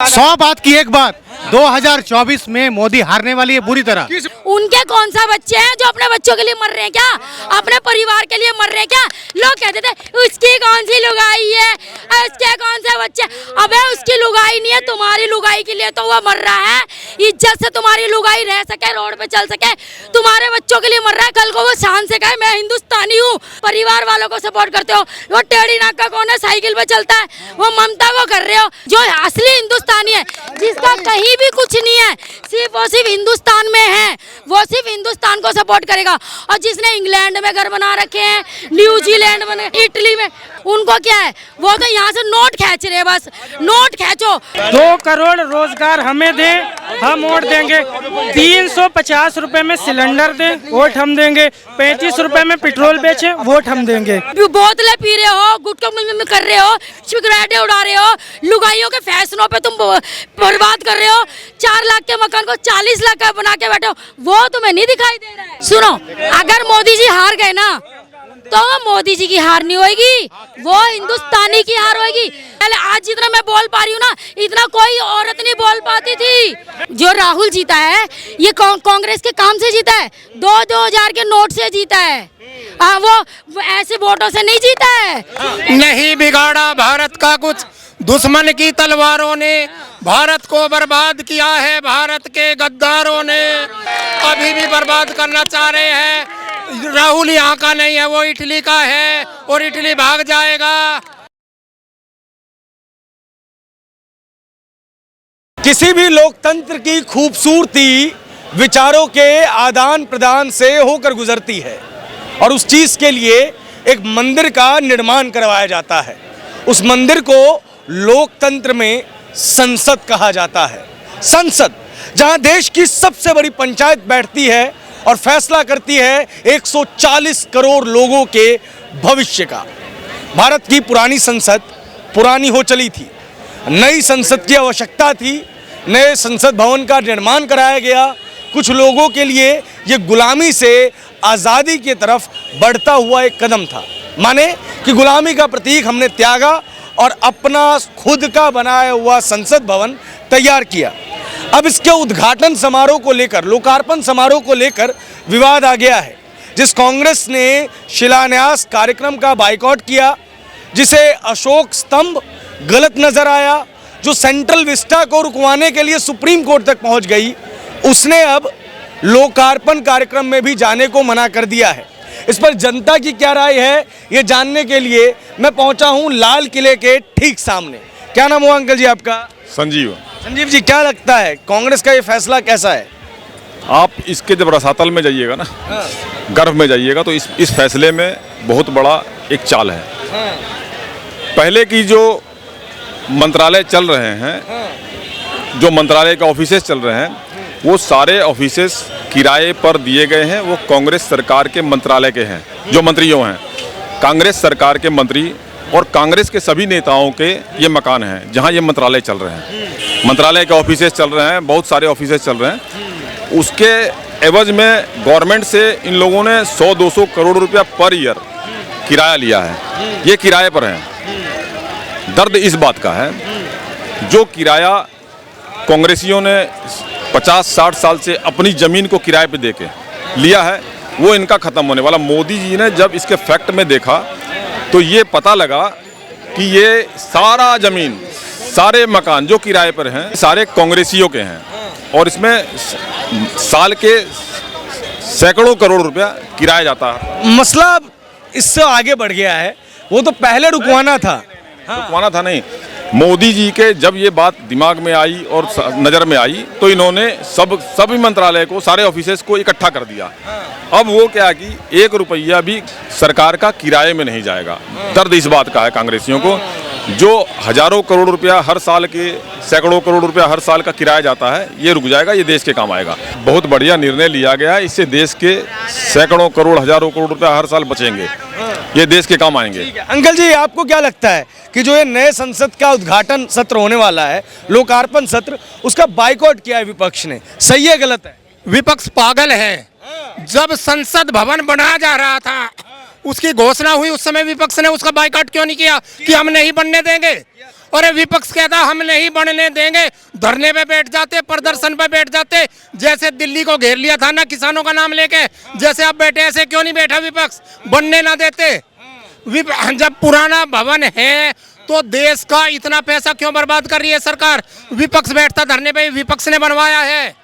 100 बात की एक बात, 2024 में मोदी हारने वाली है बुरी तरह। उनके कौन सा बच्चे हैं जो अपने बच्चों के लिए मर रहे हैं क्या? अपने परिवार के लिए मर रहे हैं क्या? लोग कहते थे उसकी कौन सी लुगाई है, उसके कौन से बच्चे। अबे उसकी लुगाई नहीं है, तुम्हारी लुगाई के लिए तो वो मर रहा है। इज्जत से तुम्हारी लुगाई रह सके, रोड पे चल सके, तुम्हारे बच्चों के लिए मर रहा है। कल को वो शान से कहे मैं हिंदुस्तानी हूँ। परिवार वालों को सपोर्ट करते हो। वो टेढ़ी नाक का कौन है, साइकिल पे चलता है, वो ममता को कर रहे हो। जो असली हिंदुस्तानी है, जिसका कहीं भी कुछ नहीं है, सिर्फ वो सिर्फ हिंदुस्तान में है, वो सिर्फ हिंदुस्तान को सपोर्ट करेगा। और जिसने इंग्लैंड में घर बना रखे हैं, न्यूजीलैंड में, इटली में, उनको क्या है, वो तो यहाँ से नोट खींच रहे हैं। बस नोट खींचो। 2 करोड़ रोजगार हमें दें, हम वोट देंगे। 350 रुपए में सिलेंडर दें, वोट हम देंगे। 35 रुपए में पेट्रोल बेचें, वोट हम देंगे। बोतलें पी रहे हो, गुटखा कर रहे हो, सिगरेटें उड़ा रहे हो, लुगाइयों के फैसलों पे तुम बर्बाद कर रहे हो। 4 लाख के मकान को 40 लाख का बना के बैठे हो, वो तुम्हें नहीं दिखाई दे रहा है। सुनो, अगर मोदी जी हार गए ना, तो मोदी जी की हार नहीं होगी, वो हिंदुस्तानी की हार होगी। पहले आज जितना मैं बोल पा रही हूँ ना, इतना कोई औरत नहीं बोल पाती थी। जो राहुल जीता है, ये कांग्रेस के काम से जीता है, 2-2000 के नोट से जीता है। वो ऐसे वोटों से नहीं जीता है। नहीं बिगाड़ा भारत का कुछ, दुश्मन की तलवारों ने भारत को बर्बाद किया है। भारत के गद्दारों ने अभी भी बर्बाद करना चाह रहे हैं। राहुल यहाँ का नहीं है, वो इटली का है और इटली भाग जाएगा। किसी भी लोकतंत्र की खूबसूरती विचारों के आदान प्रदान से होकर गुजरती है और उस चीज के लिए एक मंदिर का निर्माण करवाया जाता है। उस मंदिर को लोकतंत्र में संसद कहा जाता है। संसद, जहां देश की सबसे बड़ी पंचायत बैठती है और फैसला करती है 140 करोड़ लोगों के भविष्य का। भारत की पुरानी संसद पुरानी हो चली थी, नई संसद की आवश्यकता थी। नए संसद भवन का निर्माण कराया गया। कुछ लोगों के लिए ये गुलामी से आज़ादी की तरफ बढ़ता हुआ एक कदम था। माने कि गुलामी का प्रतीक हमने त्यागा और अपना खुद का बनाया हुआ संसद भवन तैयार किया। अब इसके उद्घाटन समारोह को लेकर, लोकार्पण समारोह को लेकर विवाद आ गया है। जिस कांग्रेस ने शिलान्यास कार्यक्रम का बायकॉट किया, जिसे अशोक स्तंभ गलत नजर आया, जो सेंट्रल विस्टा को रुकवाने के लिए सुप्रीम कोर्ट तक पहुंच गई, उसने अब लोकार्पण कार्यक्रम में भी जाने को मना कर दिया है। इस पर जनता की क्या राय है, ये जानने के लिए मैं पहुंचा हूं लाल किले के ठीक सामने। क्या नाम हुआ अंकल जी आपका? संजीव। संजीव जी, क्या लगता है कांग्रेस का ये फैसला कैसा है? आप इसके जब रसातल में जाइएगा ना, गर्भ में जाइएगा, तो इस फैसले में बहुत बड़ा एक चाल है। पहले की जो मंत्रालय चल रहे हैं, जो मंत्रालय के ऑफिसेस चल रहे हैं, वो सारे ऑफिसेस किराए पर दिए गए हैं। वो कांग्रेस सरकार के मंत्रालय के हैं, जो मंत्रियों हैं। कांग्रेस सरकार के मंत्री और कांग्रेस के सभी नेताओं के ये मकान हैं जहां ये मंत्रालय चल रहे हैं। मंत्रालय के ऑफिसेस चल रहे हैं, बहुत सारे ऑफिसेस चल रहे हैं। उसके एवज में गवर्नमेंट से इन लोगों ने 100-200 करोड़ रुपया पर ईयर किराया लिया है। ये किराए पर है। दर्द इस बात का है, जो किराया कांग्रेसियों ने 50-60 साल से अपनी ज़मीन को किराए पे देके लिया है, वो इनका ख़त्म होने वाला। मोदी जी ने जब इसके फैक्ट में देखा तो ये पता लगा कि ये सारा ज़मीन, सारे मकान जो किराए पर हैं, सारे कांग्रेसियों के हैं और इसमें साल के सैकड़ों करोड़ रुपया किराया जाता है। मसला इससे आगे बढ़ गया है। वो तो पहले रुकवाना था, रुकवाना था नहीं। मोदी जी के जब ये बात दिमाग में आई और नज़र में आई तो इन्होंने सभी मंत्रालय को, सारे ऑफिसेस को इकट्ठा कर दिया। अब वो क्या कि 1 रुपया भी सरकार का किराए में नहीं जाएगा। दर्द इस बात का है कांग्रेसियों को, जो हजारों करोड़ रुपया हर साल के, सैकड़ों करोड़ रुपया हर साल का किराया जाता है, ये रुक जाएगा। ये देश के काम आएगा। बहुत बढ़िया निर्णय लिया गया है। इससे देश के सैकड़ों करोड़, हजारों करोड़ रुपया हर साल बचेंगे, ये देश के काम आएंगे। अंकल जी, आपको क्या लगता है कि जो ये नए संसद का उद्घाटन सत्र होने वाला है, लोकार्पण सत्र, उसका बायकॉट किया है विपक्ष ने, सही है गलत है? विपक्ष पागल है। जब संसद भवन बनाया जा रहा था, उसकी घोषणा हुई, उस समय विपक्ष ने उसका बायकॉट क्यों नहीं किया कि हम नहीं बनने देंगे? और विपक्ष कहता हम नहीं बढ़ने देंगे, धरने पे बैठ जाते, प्रदर्शन पे बैठ जाते। जैसे दिल्ली को घेर लिया था ना किसानों का नाम लेके, जैसे अब बैठे ऐसे क्यों नहीं बैठा विपक्ष, बनने ना देते। जब पुराना भवन है तो देश का इतना पैसा क्यों बर्बाद कर रही है सरकार। विपक्ष बैठता धरने पे, विपक्ष ने बनवाया है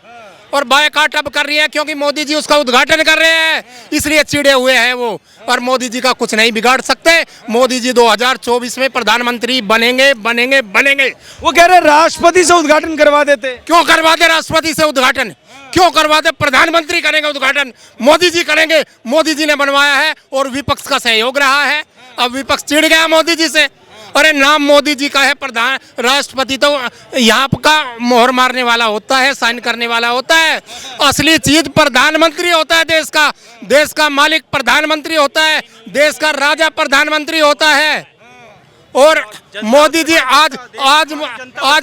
और बायकॉट अब कर रही है क्योंकि मोदी जी उसका उद्घाटन कर रहे हैं, इसलिए चिड़े हुए हैं वो। और मोदी जी का कुछ नहीं बिगाड़ सकते। मोदी जी 2024 में प्रधानमंत्री बनेंगे बनेंगे बनेंगे। वो कह रहे राष्ट्रपति से उद्घाटन करवा देते। क्यों करवा दे राष्ट्रपति से उद्घाटन, क्यों करवा दे, प्रधानमंत्री करेंगे उद्घाटन, मोदी जी करेंगे, मोदी जी ने बनवाया है और विपक्ष का सहयोग रहा है। अब विपक्ष चिढ़ गया मोदी जी से। अरे नाम मोदी जी का है, प्रधान राष्ट्रपति तो यहाँ का मोहर मारने वाला होता है, साइन करने वाला होता है। असली चीज प्रधानमंत्री होता है, देश का मालिक प्रधानमंत्री होता है, देश का राजा प्रधानमंत्री होता है। और मोदी जी आज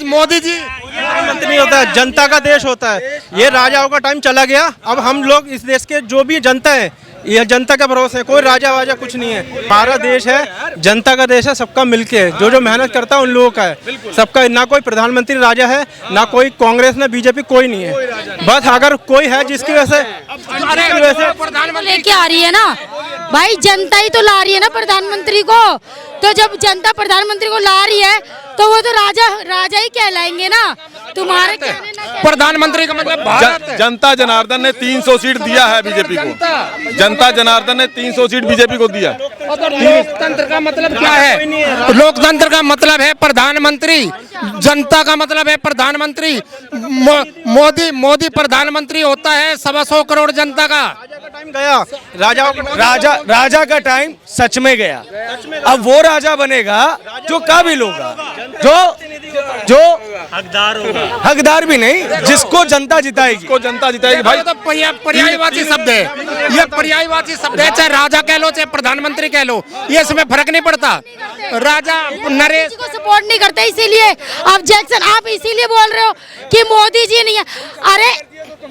मोदी जी प्रधानमंत्री नहीं होता है, जनता का देश होता है। ये राजाओं का टाइम चला गया। अब हम लोग इस देश के जो भी जनता है, ये जनता का भरोसा है, कोई राजा वाजा कुछ नहीं है। हमारा देश है, जनता का देश है, सबका मिलके है। जो जो मेहनत करता है उन लोगों का है, सबका। ना कोई प्रधानमंत्री राजा है, ना कोई कांग्रेस, ना बीजेपी, कोई नहीं है। बस अगर कोई है जिसकी वजह से लेके आ रही है ना भाई, जनता ही तो ला रही है ना प्रधानमंत्री को। तो जब जनता प्रधानमंत्री को ला रही है तो वो तो राजा ही कहलाएंगे ना। तुम्हारे कहने ना प्रधानमंत्री का मतलब भारत है। जनता जनार्दन ने 300 सीट दिया है बीजेपी को। जनता जनार्दन ने 300 सीट बीजेपी को दिया। लोकतंत्र का मतलब क्या है? लोकतंत्र का मतलब है प्रधानमंत्री, जनता का मतलब है प्रधानमंत्री। मोदी प्रधानमंत्री होता है 125 करोड़ जनता का। टाइम गया, राजा का टाइम सच में गया। अब वो राजा बनेगा जो काबिल होगा, जो हकदार भी नहीं, जिसको जनता जिताएगी। भाई तो पर्यायवाची शब्द है, ये पर्यायवाची शब्द है। चाहे राजा कह लो चाहे प्रधानमंत्री कह लो, ये इसमें फर्क नहीं पड़ता। राजा नरेश को सपोर्ट नहीं करते, इसीलिए ऑब्जेक्शन। आप इसीलिए बोल रहे हो कि मोदी जी नहीं है। अरे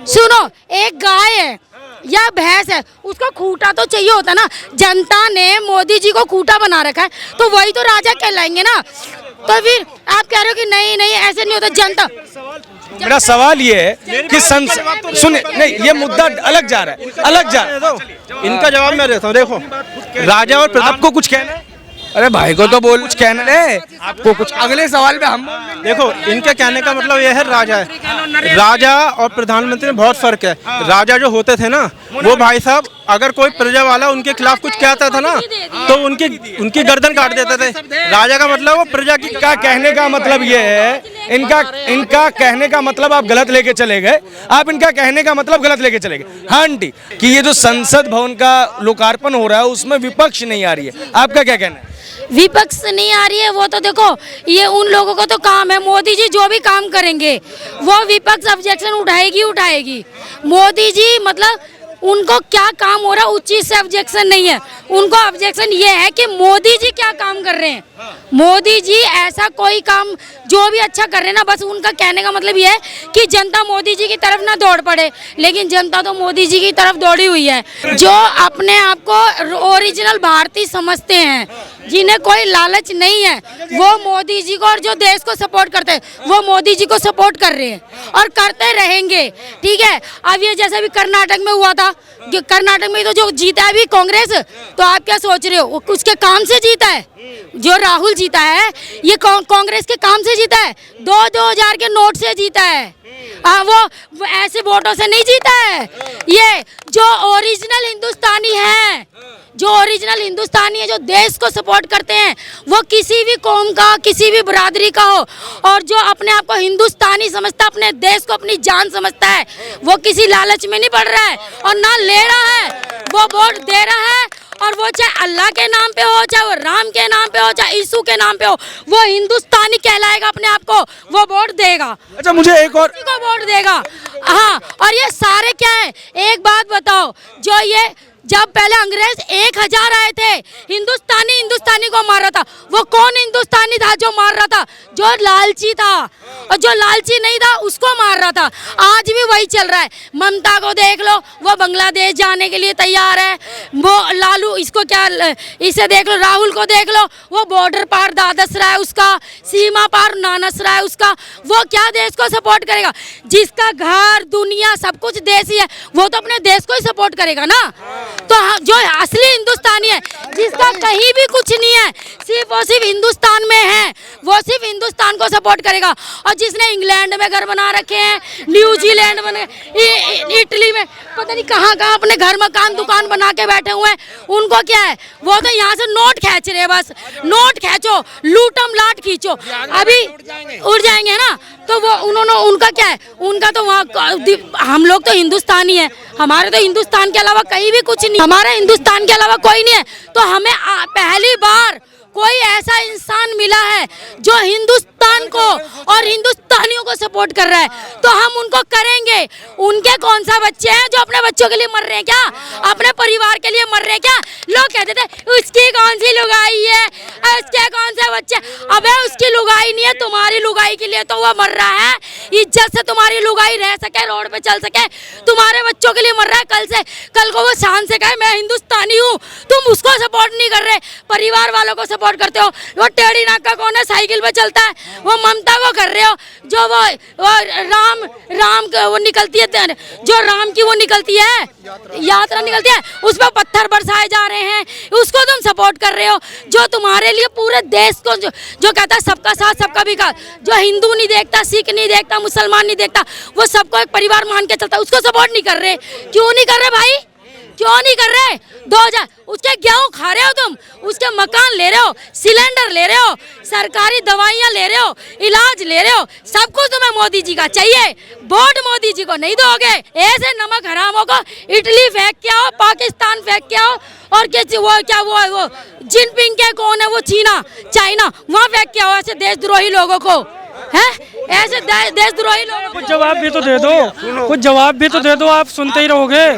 सुनो, एक गाय है या भैंस है, उसका खूंटा तो चाहिए होता ना। जनता ने मोदी जी को खूंटा बना रखा है, तो वही तो राजा कहलाएंगे ना। तो फिर आप कह रहे हो कि नहीं नहीं ऐसे नहीं होता। जनता, मेरा सवाल ये है कि सुने, नहीं ये मुद्दा अलग जा रहा है, इनका जवाब मैं देता हूँ। देखो, राजा और आपको कुछ कहना है? अरे भाई को तो बोल, कुछ कहना है आपको कुछ? अगले सवाल पे हम देखो, इनके कहने का मतलब यह है, राजा और प्रधानमंत्री में बहुत फर्क है। राजा जो होते थे ना, वो भाई साहब अगर कोई प्रजा वाला उनके खिलाफ कुछ कहता था ना, तो उनकी गर्दन काट देते थे। राजा का मतलब वो प्रजा की। का कहने का मतलब ये है, इनका कहने का मतलब आप गलत लेके चले गए। आप इनका कहने का मतलब गलत लेके चले गए। हाँ आंटी, कि ये जो संसद भवन का लोकार्पण हो रहा है उसमें विपक्ष नहीं आ रही है, आपका क्या कहना है? विपक्ष नहीं आ रही है, वो तो देखो ये उन लोगों को तो काम है। मोदी जी जो भी काम करेंगे वो विपक्ष ऑब्जेक्शन उठाएगी। मोदी जी मतलब उनको क्या काम हो रहा है उस चीज से ऑब्जेक्शन नहीं है। उनको ऑब्जेक्शन ये है कि मोदी जी क्या काम कर रहे हैं। मोदी जी ऐसा कोई काम जो भी अच्छा कर रहे हैं ना, बस उनका कहने का मतलब ये है कि जनता मोदी जी की तरफ ना दौड़ पड़े। लेकिन जनता तो मोदी जी की तरफ दौड़ी हुई है। जो अपने आप को ओरिजिनल भारतीय समझते हैं, जिन्हें कोई लालच नहीं है, वो मोदी जी को और जो देश को सपोर्ट करते हैं वो मोदी जी को सपोर्ट कर रहे हैं और करते रहेंगे। ठीक है, अब ये जैसे भी कर्नाटक में हुआ था, कर्नाटक में तो जो जीता है अभी कांग्रेस, तो आप क्या सोच रहे हो उसके काम से जीता है? जो राहुल जीता है ये कांग्रेस के काम से जीता है, 2,000 के नोट से जीता है। वो ऐसे वोटों से नहीं जीता है। ये जो ओरिजिनल हिंदुस्तानी है, जो देश को सपोर्ट करते हैं, वो किसी भी कौम का, किसी भी बरादरी का हो, और जो अपने आप को हिंदुस्तानी समझता, अपने देश को अपनी जान समझता है, वो किसी लालच में नहीं पड़ रहा है और ना ले रहा है। वो वोट दे रहा है, और वो चाहे अल्लाह के नाम पे हो, चाहे वो राम के नाम पे हो, चाहे यीशु के नाम पे हो, वो हिंदुस्तानी कहलाएगा अपने आप को, वो वोट देगा। अच्छा, मुझे एक और को वोट देगा। हाँ, और ये सारे क्या है, एक बात बताओ, जो ये जब पहले अंग्रेज 1000 आए थे, हिंदुस्तानी को मार रहा था। वो कौन हिंदुस्तानी था जो मार रहा था? जो लालची था, और जो लालची नहीं था उसको मार रहा था। आज भी वही चल रहा है। ममता को देख लो, वो बांग्लादेश जाने के लिए तैयार है। वो लालू, इसको क्या, इसे देख लो, राहुल को देख लो, वो बॉर्डर पार दादस रहा है, उसका सीमा पार नानस रहा है उसका। वो क्या देश को सपोर्ट करेगा? जिसका घर दुनिया सब कुछ देश ही है, वो तो अपने देश को ही सपोर्ट करेगा ना। तो जो असली हिंदुस्तानी है, जिसका कहीं भी कुछ नहीं है, सिर्फ वो सिर्फ हिंदुस्तान में है, वो सिर्फ हिंदुस्तान को सपोर्ट करेगा। और जिसने इंग्लैंड में घर बना रखे हैं, न्यूजीलैंड में, इटली में, पता नहीं कहाँ कहाँ अपने घर मकान दुकान बना के बैठे हुए हैं, उनको क्या है? वो तो यहाँ से नोट खींच रहे हैं, बस नोट खींचो, लूटम लाट खींचो, अभी उड़ जाएंगे ना। तो वो उनका क्या है? उनका तो वहाँ, हम लोग तो हिंदुस्तानी है, हमारे तो हिंदुस्तान के अलावा कहीं भी कुछ नहीं, हमारे हिंदुस्तान के अलावा कोई नहीं है। तो हमें पहली बार कोई ऐसा इंसान मिला है जो हिंदुस्तान को और हिंदुस्तानियों को सपोर्ट कर रहा है, तो हम उनको करेंगे। उनके कौन सा बच्चे हैं जो अपने बच्चों के लिए मर रहे हैं क्या? अपने परिवार के लिए मर रहे हैं क्या? लोग कहते थे उसकी कौन सी लुगाई है, उसके कौन से बच्चे। अबे उसकी लुगाई नहीं है, तुम्हारी लुगाई के लिए तो वो मर रहा है। इज्जत से तुम्हारी लुगाई रह सके, रोड पे चल सके, तुम्हारे बच्चों के लिए मर रहा है। कल को वो शान से कहे मैं हिंदुस्तानी हूँ, तुम उसको सपोर्ट नहीं कर रहे, परिवार वालों को सपोर्ट करते हो। वो टेढ़ी नाक का कौन है, साइकिल पे चलता है, वो ममता को कर रहे हो। जो वो राम वो निकलती है, जो राम की वो निकलती है, यात्रा निकलती है, उस पर पत्थर बरसाए जा रहे हैं, उसको तुम सपोर्ट कर रहे हो। जो तुम्हारे लिए पूरे देश को जो कहता है सबका साथ सबका विकास, जो हिंदू नहीं देखता, सिख नहीं देखता, मुसलमान नहीं देखता, वो सबको एक परिवार मान के चलता, उसको सपोर्ट नहीं कर रहे। क्यों नहीं कर रहे भाई? क्यों नहीं कर रहे? 2000 उसके गेहूं खा रहे हो तुम, उसके मकान ले रहे हो, सिलेंडर ले रहे हो, सरकारी दवाइयां ले रहे हो, इलाज ले रहे हो, सब कुछ तुम्हें मोदी जी का चाहिए। वोट मोदी जी को नहीं दोगे। ऐसे नमक हरामों को इटली फेंक के आओ, पाकिस्तान फेंक के आओ, और वो जिनपिंग के कौन है, वो चाइना वहाँ फेंक के आओ ऐसे देशद्रोही लोगों को, है ऐसे देशद्रोही लोगों। कुछ जवाब भी तो दे दो, कुछ जवाब भी तो दे दो, आप सुनते ही रहोगे।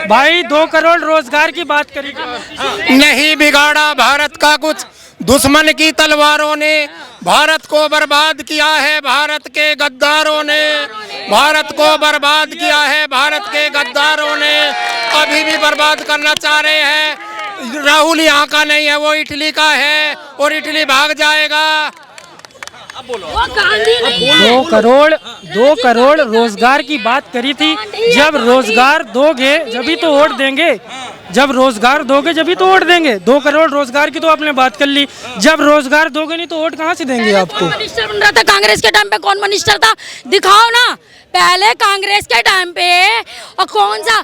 भाई 2 करोड़ रोजगार की बात करी, नहीं बिगाड़ा भारत का कुछ, दुश्मन की तलवारों ने भारत को बर्बाद किया है, भारत के गद्दारों ने भारत को बर्बाद किया है, भारत के गद्दारों ने अभी भी बर्बाद करना चाह रहे हैं। राहुल यहाँ का नहीं है, वो इटली का है, और इटली भाग जाएगा। वो गांधी नहीं है। 2 करोड़ रोजगार की बात करी थी। जब रोजगार दोगे जभी तो वोट देंगे, जब रोजगार दोगे जभी तो वोट देंगे। 2 करोड़ रोजगार की तो आपने बात कर ली, जब रोजगार दोगे नहीं तो वोट कहाँ से देंगे आपको? कौन मिनिस्टर बन रहा था कांग्रेस के टाइम पे? कौन मिनिस्टर था, दिखाओ ना। पहले कांग्रेस के टाइम पे और कौन सा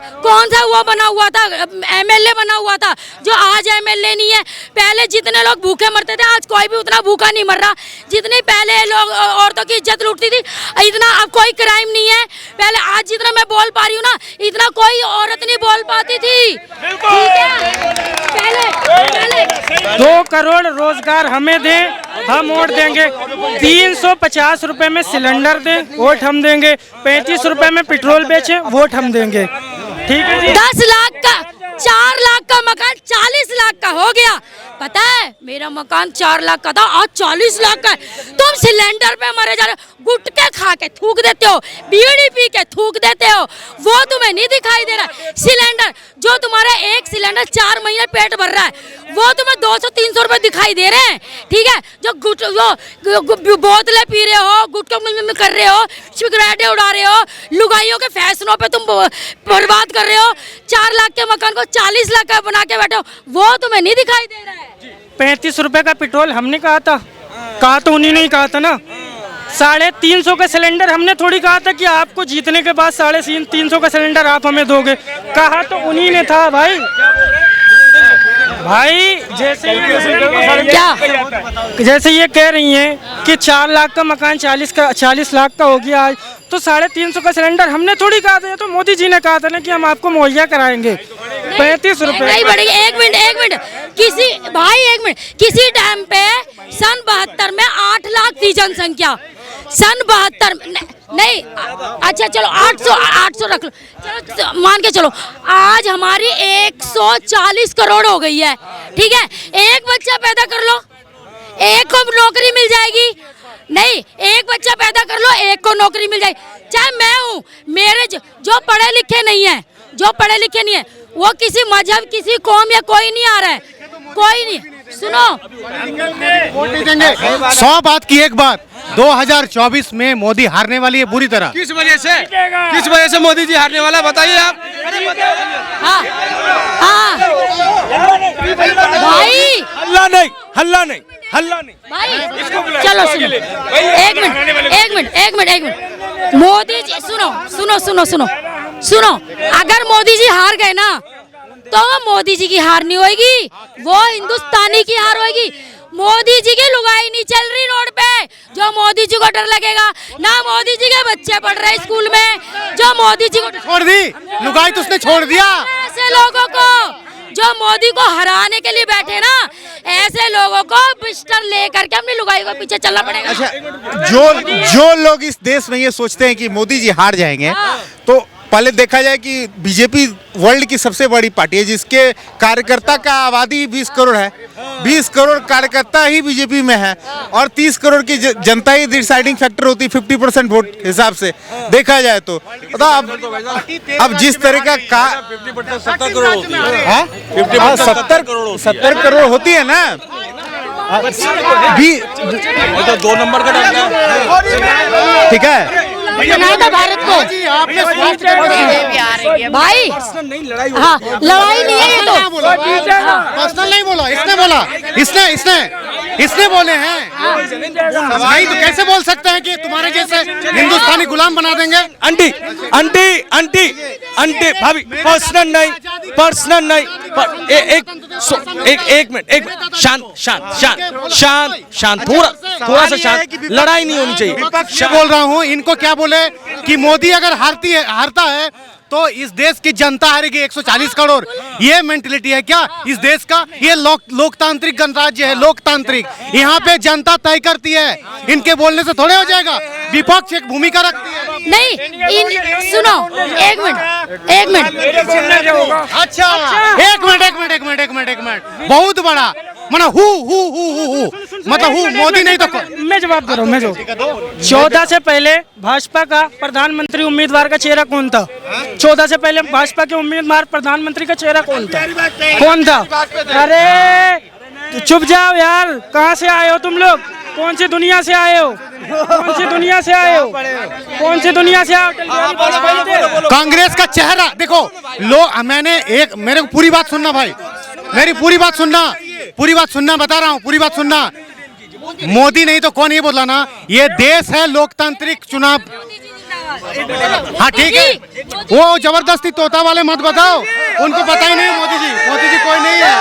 वो बना हुआ था, एमएलए बना हुआ था, जो आज एमएलए नहीं है। पहले जितने लोग भूखे मरते थे, आज कोई भी उतना भूखा नहीं मर रहा। जितने पहले लोग औरतों की इज्जत लूटती थी, इतना अब कोई क्राइम नहीं है। पहले आज जितना मैं बोल पा रही हूँ ना, इतना कोई औरत नहीं बोल पाती थी, ठीक है? पहले 2 करोड़ रोजगार हमें दें, हम वोट देंगे। 350 रुपए में सिलेंडर दें, वोट हम देंगे। 35 रुपए में पेट्रोल बेचें, वोट हम देंगे, ठीक है जी। 10 लाख का 4 लाख का मकान 40 लाख का हो गया। पता है मेरा मकान 4 लाख का था, आज 40 लाख का है। तुम सिलेंडर पे मरे जा रहे हो, गुटके खा के थूक देते हो, बीड़ी पी के थूक देते हो, वो तुम्हें नहीं दिखाई दे रहा। सिलेंडर जो तुम्हारा एक सिलेंडर 4 महीने पेट भर रहा है, वो तुम्हें 200-300 रुपए दिखाई दे रहे हैं, ठीक है? जो बोतलें पी रहे हो, गुटके कर रहे हो, सिगरेटें उड़ा रहे हो, लुगाइयों के फैसलों पे तुम बर्बाद कर रहे हो। 4 लाख के मकान को 40 लाख का बना के बैठे हो, वो तुम्हें नहीं दिखाई दे रहा है। 35 रुपए का पेट्रोल हमने कहा तो उन्हीं ने ही कहा था ना। 350 का सिलेंडर हमने थोड़ी कहा था कि आपको जीतने के बाद 350 का सिलेंडर आप हमें दोगे, कहा तो उन्हीं ने था भाई। जैसे ये कह रही हैं कि 4 लाख का मकान 40 लाख का हो गया आज, तो 350 का सिलेंडर हमने थोड़ी कहा था, तो मोदी जी ने कहा था ना कि हम आपको मुहैया कराएंगे। 35 रुपए नहीं बढ़ेगी। एक मिनट किसी टाइम पे सन 72 में 8 लाख थी जनसंख्या। सन 72 नहीं अच्छा चलो 800 रख लो, चलो मान के चलो, आज हमारी 140 करोड़ हो गई है, ठीक है। एक बच्चा पैदा कर लो, एक को नौकरी मिल जाएगी। नहीं, एक बच्चा पैदा कर लो, एक को नौकरी मिल जाएगी। चाहे मैं हूँ, मेरे जो पढ़े लिखे नहीं है, जो पढ़े लिखे नहीं है, वो किसी मजहब, किसी कौम या कोई नहीं आ रहा है, कोई नहीं। सुनो, 100 बात की एक बात, 2024 में मोदी हारने वाली है बुरी तरह। किस वजह से मोदी जी हारने वाला बताइए आप। हाँ हाँ भाई, हल्ला नहीं भाई चलो सुनो, एक मिनट मोदी जी सुनो, अगर मोदी जी हार गए ना तो मोदी जी की हार नहीं होगी, वो हिंदुस्तानी की हार होगी। मोदी जी की लुगाई नहीं चल रही रोड पे, जो मोदी जी को डर लगेगा ना। मोदी जी के बच्चे पढ़ रहे स्कूल में, जो मोदी जी को छोड़ दी लुगाई, तो उसने छोड़ दिया। ऐसे लोगों को जो मोदी को हराने के लिए बैठे ना, ऐसे लोगों को बिस्तर लेकर के अपनी लुगाई को पीछे चलना पड़ेगा। अच्छा, जो लोग इस देश में ये सोचते हैं कि मोदी जी हार जाएंगे, तो पहले देखा जाए कि बीजेपी वर्ल्ड की सबसे बड़ी पार्टी है, जिसके कार्यकर्ता का आबादी 20 करोड़ है। 20 करोड़ कार्यकर्ता ही बीजेपी में है, और 30 करोड़ की जनता ही डिसाइडिंग फैक्टर होती है 50% वोट हिसाब से देखा जाए तो। अब जिस तरह का 70 करोड़ होती है, 70 करोड़ होती है ना, तो 2 नंबर का डंका है। ठीक है। बनाया था भारत को भाई। हाँ, लड़ाई नहीं है ये तो। पर्सनल नहीं बोला, इसने बोला, इसने बोले हैं। नहीं तो कैसे बोल सकते हैं कि तुम्हारे जैसे हिंदुस्तानी गुलाम बना देंगे। आंटी भाभी, पर्सनल नहीं, एक मिनट, शांत, थोड़ा सा शांत, लड़ाई नहीं होनी चाहिए। विपक्ष बोल रहा हूँ, इनको क्या बोले कि मोदी अगर हारता है तो इस देश की जनता हारेगी 140 करोड़। ये मेंटलिटी है क्या इस देश का? ये लोकतांत्रिक गणराज्य है, लोकतांत्रिक। यहाँ पे जनता तय करती है, इनके बोलने से थोड़े हो जाएगा। विपक्ष एक भूमिका रखती है। नहीं, सुनो, एक मिनट। अच्छा, एक मिनट, बहुत बड़ा मतलब मतलब मोदी नहीं तो मैं जवाब दे रहा हूँ, मैं जो 14 से पहले भाजपा का प्रधानमंत्री उम्मीदवार का चेहरा कौन था? 14 से पहले भाजपा के उम्मीदवार प्रधानमंत्री का चेहरा कौन था? अरे चुप जाओ यार, कहाँ से आए हो तुम लोग? कौन सी दुनिया से आए हो? कांग्रेस का चेहरा देखो। मेरे को पूरी बात सुनना भाई, मेरी पूरी बात सुनना, बता रहा हूँ, पूरी बात सुनना। मोदी नहीं तो कौन, ये बोला ना, ये देश है लोकतांत्रिक चुनाव। हाँ ठीक है, वो जबरदस्ती तोता वाले मत बताओ, उनको पता ही नहीं मोदी जी कोई नहीं है।